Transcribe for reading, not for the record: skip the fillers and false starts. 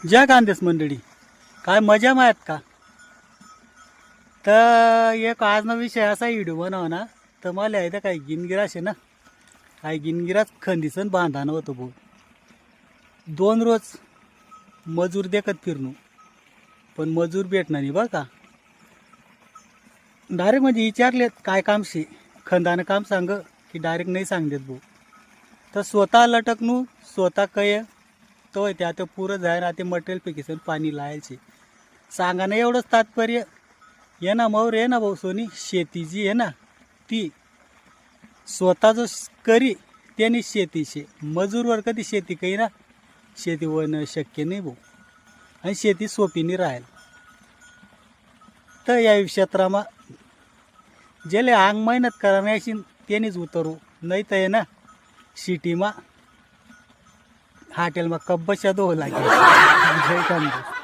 ज्या कांदेस मंडळी काय मजा माहीत का. तर एक आजना विषय असा व्हिडिओ बनव ना तर मला आहे तर काही गिनगिराश आहे ना काही गिनगिराच खंदीसन बांधानं होतं भाऊ. 2 रोज मजूर देखत फिरणू पण मजूर भेटणार नाही बरं का. डायरेक्ट म्हणजे विचारलेत काय काम शे खंदानं काम सांग की डायरेक्ट नाही सांगदेत भाऊ. तर स्वतः लटकनू स्वतः कय तो ते आता पुरं जाय ना ते मटेरियल पिकेसन पाणी लायचे सांगा ना एवढंच तात्पर्य. ये ना मौर आहे ना भाऊ सोनी शेती जी आहे ना ती स्वतः जो करी त्याने शेती शे. मजूरवर कधी शेती काही ना शेती होणं शक्य नाही भाऊ आणि शेती सोपी नाही राहील. तर या क्षेत्रामा जेले अंग मेहनत करण्याशी त्यानेच उतरू नाही तर आहे ना सिटीमा हॉटेलमा कब्बशा दो लागे. जय कांदे.